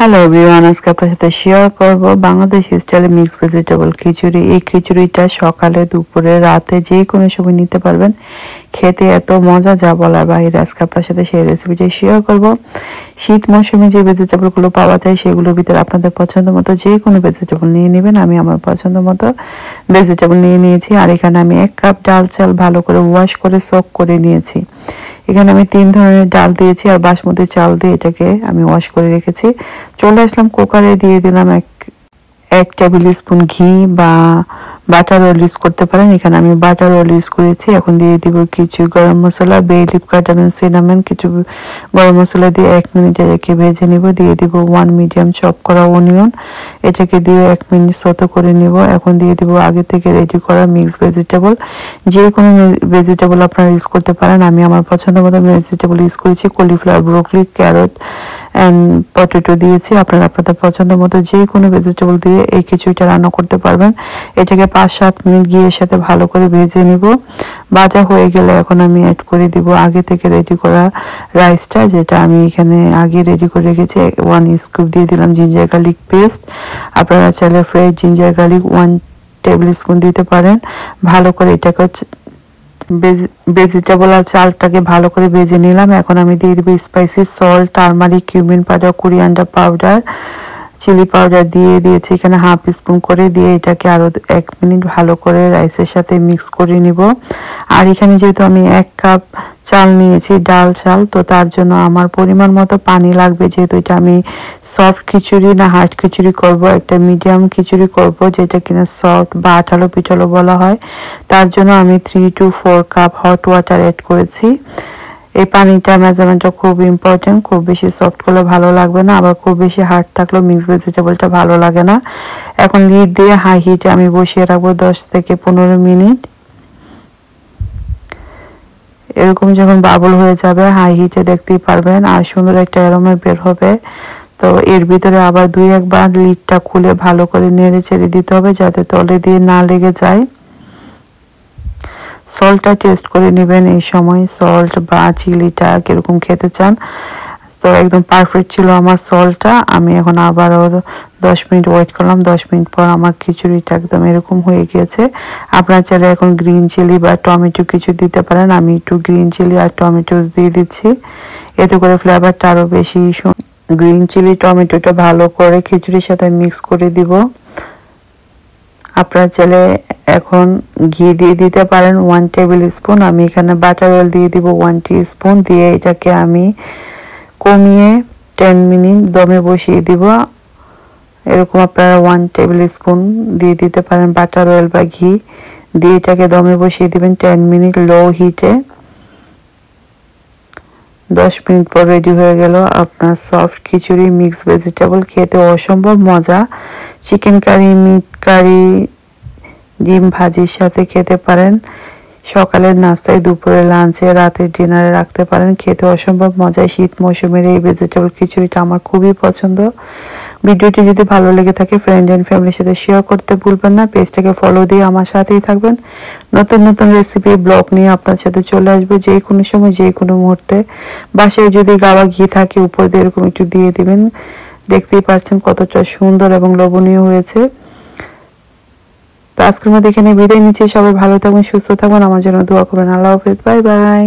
Hello everyone, আজকে আপনার সাথে শেয়ার করব বাংলাদেশ স্টাইলে মিক্স ভেজিটেবল খিচুড়ি। এই খিচুড়িটা সকালে, দুপুরে, রাতে যে কোনো সময় নিতে পারবেন। খেতে এত মজা যা বলার বাইরে। আজকে আপনার সাথে সেই রেসিপিটা শেয়ার করব। শীত মৌসুমে যে ভেজিটেবলগুলো পাওয়া যায় সেগুলোর ভিতরে আপনাদের পছন্দ মতো যে কোনো ভেজিটেবল নিয়ে নেবেন। আমি আমার পছন্দ মতো ভেজিটেবল নিয়ে নিয়েছি। আর এখানে আমি 1 কাপ ডাল চাল ভালো করে ওয়াশ করে সোক করে নিয়েছি। এখানে আমি 3 ধরনের ডাল দিয়েছি আর বাসমতি চাল দিয়ে এটাকে আমি ওয়াশ করে রেখেছি। চলে আসলাম কুকারে, দিয়ে দিলাম এক টেবিল স্পুন ঘি বা বাটার অয়েল ইউজ করতে পারেন। এখানে আমি বাটার অয়েল ইউজ করেছি। এখন দিয়ে দিব কিছু গরম মশলা, বে লিফ, কার্ডামন, সিনামন, কিছু গরম মশলা দিয়ে 1 মিনিট এটাকে ভেজে নিব। দিয়ে দিব 1 মিডিয়াম চপ করা অনিয়ন, এটাকে দিয়ে 1 মিনিট সতে করে নিব। এখন দিয়ে দিব আগে থেকে রেডি করা মিক্স ভেজিটেবল। যে কোনো ভেজিটেবল আপনারা ইউজ করতে পারেন। আমি আমার পছন্দ মতো ভেজিটেবল ইউজ করেছি। Cauliflower, broccoli, carrot and potato দিয়েছি। আপনারা আপনাদের পছন্দ মতো যে কোনো ভেজিটেবল দিয়ে এই খিচুড়িটা রান্না করতে পারবেন। এটাকে 5-7 মিনিট ঘিয়ের সাথে ভালো করে ভেজে নিব। ভাজা হয়ে গেলে এখন আমি অ্যাড করে দিব আগে থেকে রেডি করা রাইসটা, যেটা আমি এখানে আগে রেডি করে রেখেছি। 1 স্কুপ দিয়ে দিলাম জিঞ্জার গার্লিক পেস্ট। আপনারা চাইলে fresh ginger garlic 1 tablespoon দিতে পারেন। ভালো করে এটাকে ভেজিটেবল আর চালটাকে ভালো করে ভেজে নিলাম। এখন আমি দিয়ে দিব spicy salt, turmeric, cumin powder, coriander powder, chilli powder দিয়ে দিয়েছি এখানে 1/2 স্পুন করে। দিয়ে এটাকে আরও 1 মিনিট ভালো করে রাইসের সাথে মিক্স করে নিব। আর এখানে যেহেতু আমি 1 কাপ চাল নিয়েছি, ডাল চাল, তো তার জন্য আমার পরিমাণ মতো পানি লাগবে। যেহেতু এটা আমি সফট খিচুড়ি না হার্ড খিচুড়ি করব, একটা মিডিয়াম খিচুড়ি করব, যেটা কিনা সফট বা আঠালো পিঠালো বলা হয়। তার জন্য আমি 3 to 4 cup hot water add করেছি। এই পানিটা মেজারমেন্টটা খুব ইম্পর্টেন্ট। খুব বেশি সফট করলে ভালো লাগবে না, আবার খুব বেশি হার্ড থাকলেও মিক্স ভেজিটেবলটা ভালো লাগে না। এখন লিড দিয়ে হাই হিটে আমি বসিয়ে রাখবো 10 থেকে 15 মিনিট। এরকম যখন বাবল হয়ে যাবে হাই হিটে দেখতেই পারবেন, আর সুন্দর একটা অ্যারোমা বের হবে। তো এর ভিতরে আবার 2-1 বার লিডটা খুলে ভালো করে নেড়ে চেড়ে দিতে হবে, যাতে তলে দিয়ে না লেগে যায়। সল্টটা টেস্ট করে নেবেন এই সময়, সল্ট বা চিলিটা কিরকম খেতে চান। তো একদম পারফেক্ট ছিল আমার সল্টটা। আমি এখন আবারও 10 মিনিট ওয়েট করলাম। 10 মিনিট পর আমার খিচুড়িটা একদম এরকম হয়ে গিয়েছে। আপনারা চাইলে এখন গ্রিন চিলি বা টমেটো কিছু দিতে পারেন। আমি একটু গ্রিন চিলি আর টমেটো দিয়ে দিচ্ছি, এতে করে ফ্লেভারটা আরও বেশি। গ্রিন চিলি টমেটোটা ভালো করে খিচুড়ির সাথে মিক্স করে দিব। আপনারা চাইলে এখন ঘি দিয়ে দিতে পারেন 1 টেবিল স্পুন। আমি এখানে বাটার অয়েল দিয়ে দিব 1 টিস্পুন। দিয়ে এটাকে আমি কমিয়ে 10 মিনিট দমে বসিয়ে দিব। এরকম আপনারা 1 টেবিল স্পুন দিয়ে দিতে পারেন বাটার অয়েল বা ঘি। দিয়ে এটাকে দমে বসিয়ে দিবেন 10 মিনিট লো হিটে। 10 মিনিট পর রেডি হয়ে গেল আপনার সফট খিচুড়ি মিক্স ভেজিটেবল। খেতে অসম্ভব মজা। চিকেন কারি, মিট কারি, ডিম ভাজির সাথে খেতে পারেন। সকালের নাস্তায়, দুপুরে লাঞ্চে, রাতের ডিনারে রাখতে পারেন। খেতে অসম্ভব মজা। শীত মৌসুমের এই ভেজিটেবল খিচুড়িটা আমার খুবই পছন্দ। ভিডিওটি যদি ভালো লেগে থাকে ফ্রেন্ড অ্যান্ড ফ্যামিলির সাথে শেয়ার করতে ভুলবেন না। পেজটাকে ফলো দিয়ে আমার সাথেই থাকবেন। নতুন নতুন রেসিপি ব্লগ নিয়ে আপনার সাথে চলে আসবে যে কোনো সময়, যে কোনো মুহূর্তে। বাসায় যদি গাওয়া ঘি থাকে উপর দিয়ে এরকম একটু দিয়ে দিবেন। দেখতেই পাচ্ছেন কতটা সুন্দর এবং লোভনীয় হয়েছে। তো আজকের মধ্যে এখানে বিদায় নিচ্ছি। সবাই ভালো থাকবেন, সুস্থ থাকবেন, আমার জন্য দোয়া করবেন। আল্লাহ হাফেজ, বাই বাই।